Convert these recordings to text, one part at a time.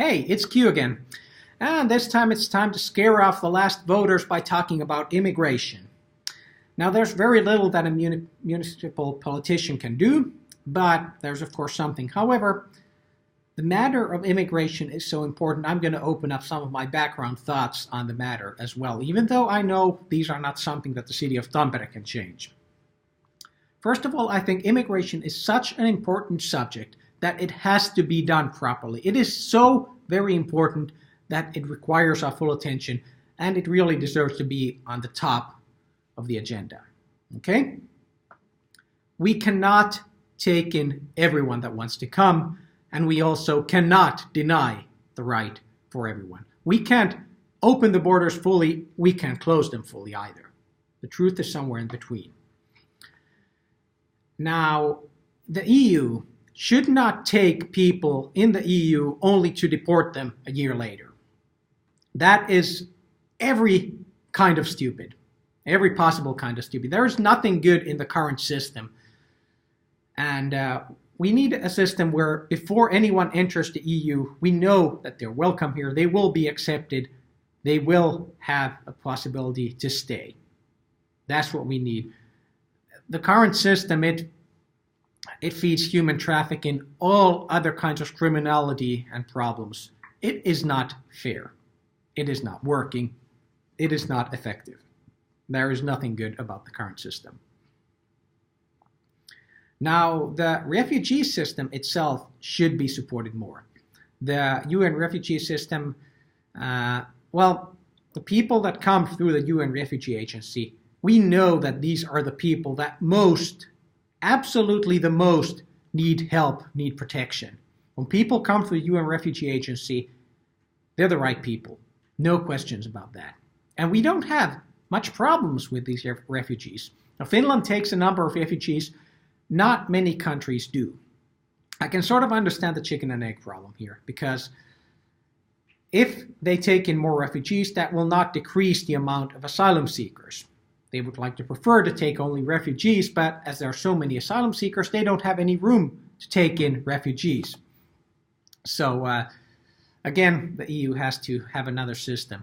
Hey, it's Kyuu again. And this time it's time to scare off the last voters by talking about immigration. Now, there's very little that a municipal politician can do, but there's of course something. However, the matter of immigration is so important, I'm going to open up some of my background thoughts on the matter as well, even though I know these are not something that the city of Tampere can change. First of all, I think immigration is such an important subject that it has to be done properly. It is so very important that it requires our full attention, and it really deserves to be on the top of the agenda. Okay? We cannot take in everyone that wants to come, and we also cannot deny the right for everyone. We can't open the borders fully, we can't close them fully either. The truth is somewhere in between. Now, the EU should not take people in the EU only to deport them a year later. That is every kind of stupid, every possible kind of stupid. There is nothing good in the current system. And we need a system where before anyone enters the EU, we know that they're welcome here, they will be accepted, they will have a possibility to stay. That's what we need. The current system, it feeds human trafficking, all other kinds of criminality and problems. It is not fair. It is not working. It is not effective. There is nothing good about the current system. Now, the refugee system itself should be supported more. The UN refugee system, the people that come through the UN Refugee Agency, we know that these are the people that absolutely the most need help, need protection. When people come through the UN Refugee Agency, they're the right people. No questions about that. And we don't have much problems with these refugees. Now, Finland takes a number of refugees. Not many countries do. I can sort of understand the chicken and egg problem here, because if they take in more refugees, that will not decrease the amount of asylum seekers. They would like to prefer to take only refugees, but as there are so many asylum seekers, they don't have any room to take in refugees. So again, the EU has to have another system.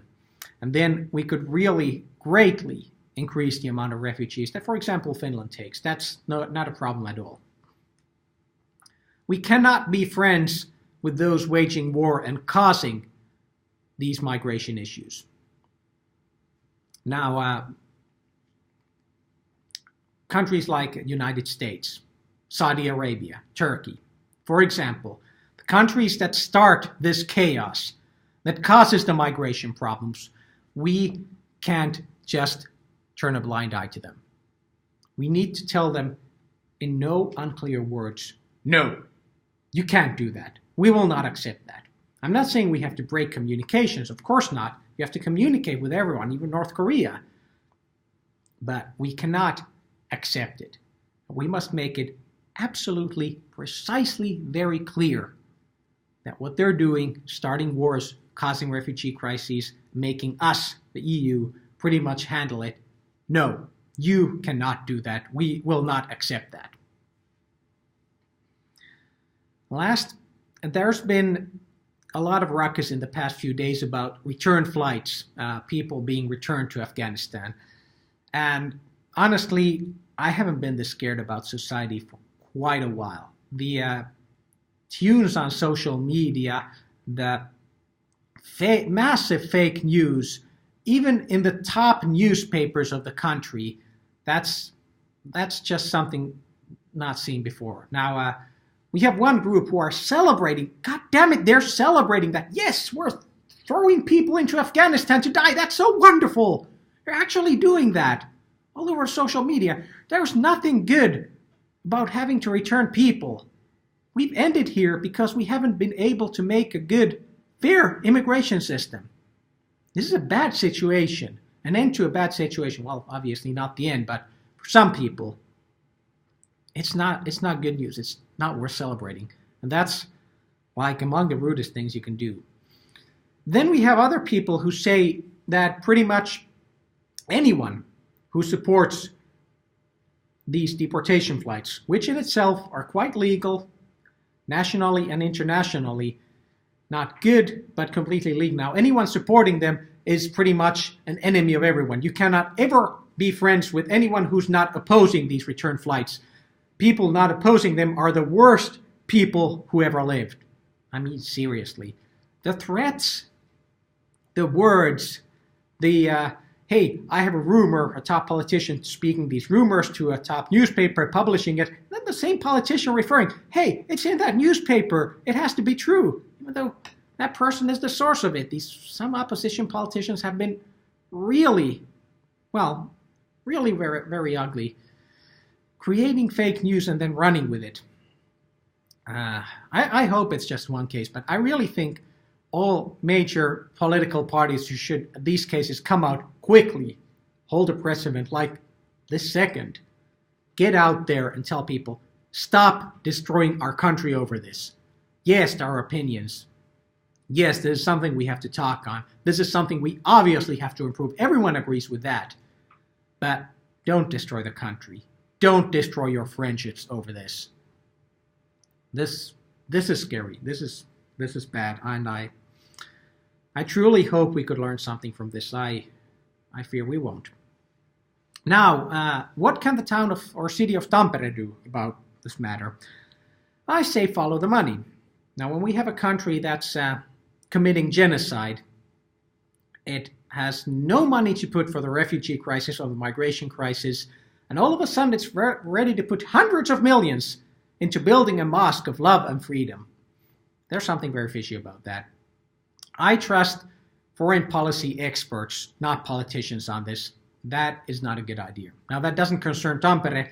And then we could really greatly increase the amount of refugees that, for example, Finland takes. That's not a problem at all. We cannot be friends with those waging war and causing these migration issues. Now, countries like United States, Saudi Arabia, Turkey, for example, the countries that start this chaos, that causes the migration problems, we can't just turn a blind eye to them. We need to tell them in no unclear words, no, you can't do that. We will not accept that. I'm not saying we have to break communications, of course not. We have to communicate with everyone, even North Korea. But we cannot accept it. We must make it absolutely, precisely very clear that what they're doing, starting wars, causing refugee crises, making us, the EU, pretty much handle it. No, you cannot do that. We will not accept that. Last, there's been a lot of ruckus in the past few days about return flights, people being returned to Afghanistan. And honestly, I haven't been this scared about society for quite a while. The tunes on social media, the massive fake news, even in the top newspapers of the country, that's just something not seen before. Now, we have one group who are celebrating. God damn it, they're celebrating that. Yes, we're throwing people into Afghanistan to die. That's so wonderful. They're actually doing that all over social media. There's nothing good about having to return people. We've ended here because we haven't been able to make a good, fair immigration system. This is a bad situation, an end to a bad situation. Well, obviously not the end, but for some people, it's not good news. It's not worth celebrating. And that's like among the rudest things you can do. Then we have other people who say that pretty much anyone who supports these deportation flights, which in itself are quite legal, nationally and internationally, not good, but completely legal. Now, anyone supporting them is pretty much an enemy of everyone. You cannot ever be friends with anyone who's not opposing these return flights. People not opposing them are the worst people who ever lived. I mean, seriously. The threats, the words, hey, I have a rumor, a top politician speaking these rumors to a top newspaper, publishing it, then the same politician referring, hey, it's in that newspaper, it has to be true, even though that person is the source of it. Some opposition politicians have been really very, very ugly, creating fake news and then running with it. I hope it's just one case, but I really think all major political parties should, in these cases, come out quickly, hold a press event like this second, get out there and tell people, stop destroying our country over this. Yes, there are opinions. Yes, this is something we have to talk on. This is something we obviously have to improve. Everyone agrees with that. But don't destroy the country. Don't destroy your friendships over this. This is scary. This is bad, and I truly hope we could learn something from this. I fear we won't. Now, what can the town of or city of Tampere do about this matter? I say follow the money. Now, when we have a country that's committing genocide, it has no money to put for the refugee crisis or the migration crisis, and all of a sudden it's ready to put hundreds of millions into building a mosque of love and freedom. There's something very fishy about that. I trust foreign policy experts, not politicians, on this. That is not a good idea. Now, that doesn't concern Tampere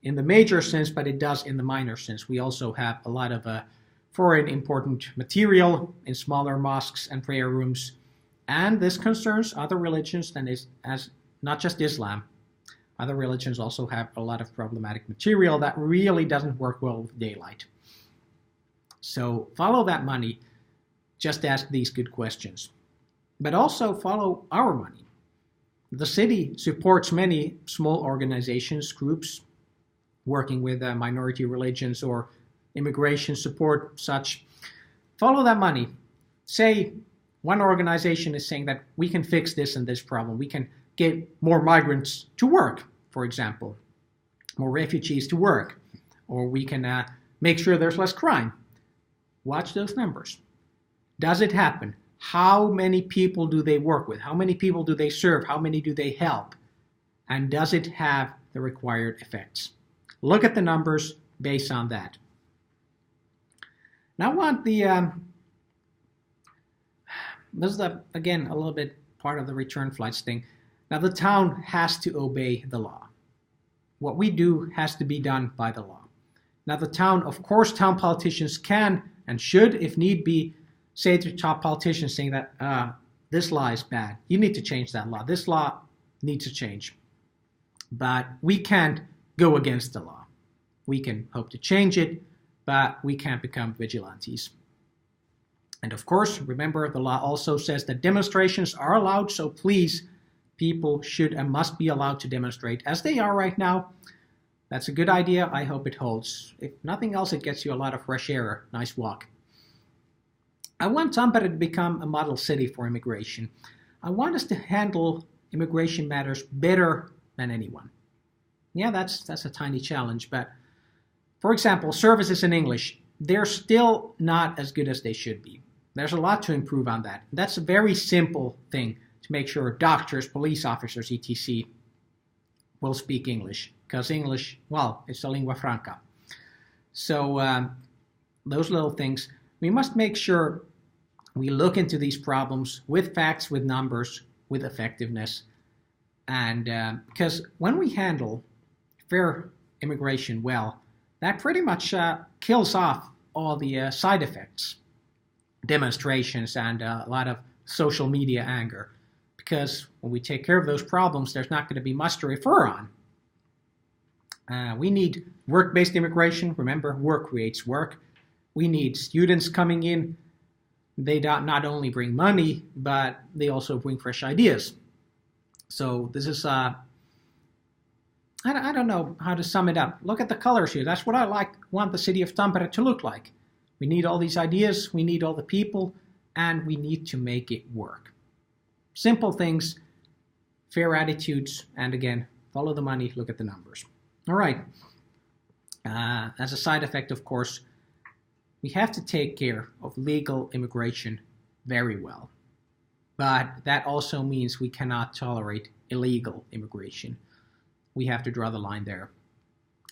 in the major sense, but it does in the minor sense. We also have a lot of foreign important material in smaller mosques and prayer rooms, and this concerns other religions than as not just Islam. Other religions also have a lot of problematic material that really doesn't work well with daylight. So follow that money. Just ask these good questions. But also follow our money. The city supports many small organizations, groups, working with minority religions or immigration support, such. Follow that money. Say one organization is saying that we can fix this and this problem. We can get more migrants to work, for example, more refugees to work, or we can make sure there's less crime. Watch those numbers. Does it happen? How many people do they work with? How many people do they serve? How many do they help? And does it have the required effects? Look at the numbers based on that. Now I want this is again a little bit part of the return flights thing. Now the town has to obey the law. What we do has to be done by the law. Now the town, of course, town politicians can and should, if need be, say to top politicians saying that this law is bad. You need to change that law. This law needs to change. But we can't go against the law. We can hope to change it, but we can't become vigilantes. And of course, remember, the law also says that demonstrations are allowed, so please, people should and must be allowed to demonstrate as they are right now. That's a good idea. I hope it holds. If nothing else, it gets you a lot of fresh air, a nice walk. I want Tampere to become a model city for immigration. I want us to handle immigration matters better than anyone. Yeah, that's a tiny challenge, but for example, services in English, they're still not as good as they should be. There's a lot to improve on that. That's a very simple thing to make sure doctors, police officers, etc. will speak English, because English, well, it's a lingua franca. So those little things, we must make sure we look into these problems with facts, with numbers, with effectiveness. And because when we handle fair immigration well, that pretty much kills off all the side effects, demonstrations, and a lot of social media anger. Because when we take care of those problems, there's not going to be much to refer on. We need work-based immigration. Remember, work creates work. We need students coming in. They not only bring money, but they also bring fresh ideas. So this is, I don't know how to sum it up. Look at the colors here. That's what I want the city of Tampere to look like. We need all these ideas. We need all the people. and we need to make it work. Simple things, fair attitudes, and again, follow the money, look at the numbers. All right. As a side effect, of course, we have to take care of legal immigration very well. But that also means we cannot tolerate illegal immigration. We have to draw the line there.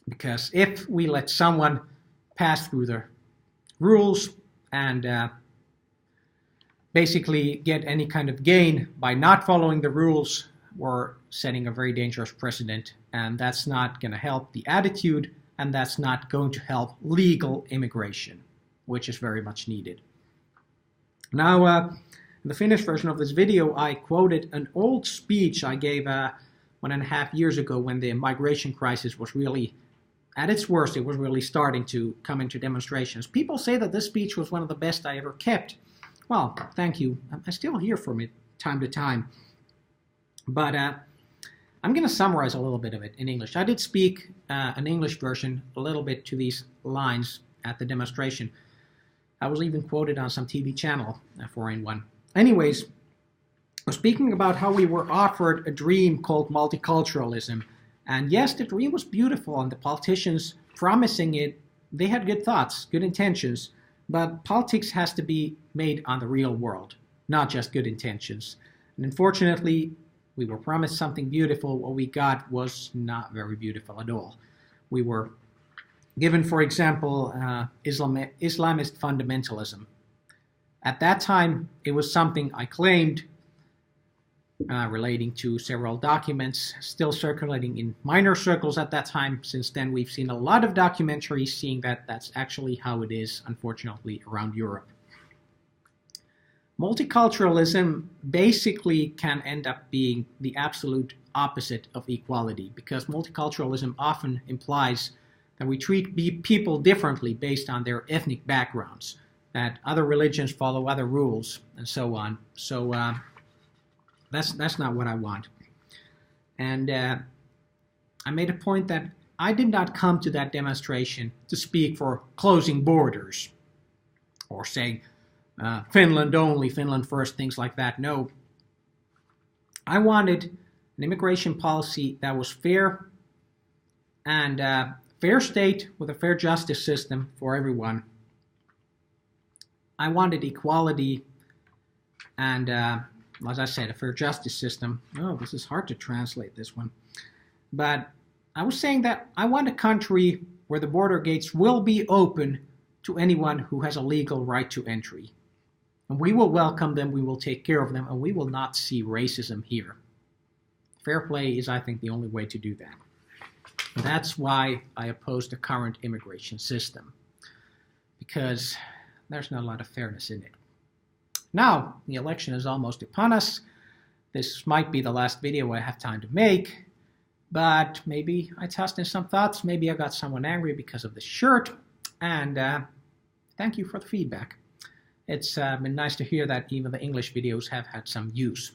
Because if we let someone pass through the rules and basically get any kind of gain by not following the rules, we're setting a very dangerous precedent, and that's not going to help the attitude, and that's not going to help legal immigration, which is very much needed. Now, in the finished version of this video, I quoted an old speech I gave 1.5 years ago when the migration crisis was really at its worst. It was really starting to come into demonstrations. People say that this speech was one of the best I ever kept. Well, thank you. I still hear from it time to time. But I'm going to summarize a little bit of it in English. I did speak an English version a little bit to these lines at the demonstration. I was even quoted on some TV channel, a foreign one. Anyways, I was speaking about how we were offered a dream called multiculturalism. And yes, the dream was beautiful, and the politicians promising it, they had good thoughts, good intentions. But politics has to be made on the real world, not just good intentions. And unfortunately, we were promised something beautiful. What we got was not very beautiful at all. We were given, for example, Islamist fundamentalism. At that time, it was something I claimed relating to several documents still circulating in minor circles at that time. Since then, we've seen a lot of documentaries seeing that that's actually how it is, unfortunately, around Europe. Multiculturalism basically can end up being the absolute opposite of equality, because multiculturalism often implies that we treat people differently based on their ethnic backgrounds, that other religions follow other rules, and so on. So that's not what I want. And I made a point that I did not come to that demonstration to speak for closing borders or saying Finland only, Finland first, things like that. No. I wanted an immigration policy that was fair and fair state with a fair justice system for everyone. I wanted equality and, as I said, a fair justice system. Oh, this is hard to translate, this one. But I was saying that I want a country where the border gates will be open to anyone who has a legal right to entry. And we will welcome them, we will take care of them, and we will not see racism here. Fair play is, I think, the only way to do that. And that's why I oppose the current immigration system, because there's not a lot of fairness in it. Now, the election is almost upon us. This might be the last video I have time to make, but maybe I tossed in some thoughts. Maybe I got someone angry because of the shirt, and thank you for the feedback. It's been nice to hear that even the English videos have had some use.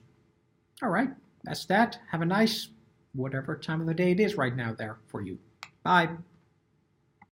All right, that's that. Have a nice, whatever time of the day it is right now there for you. Bye.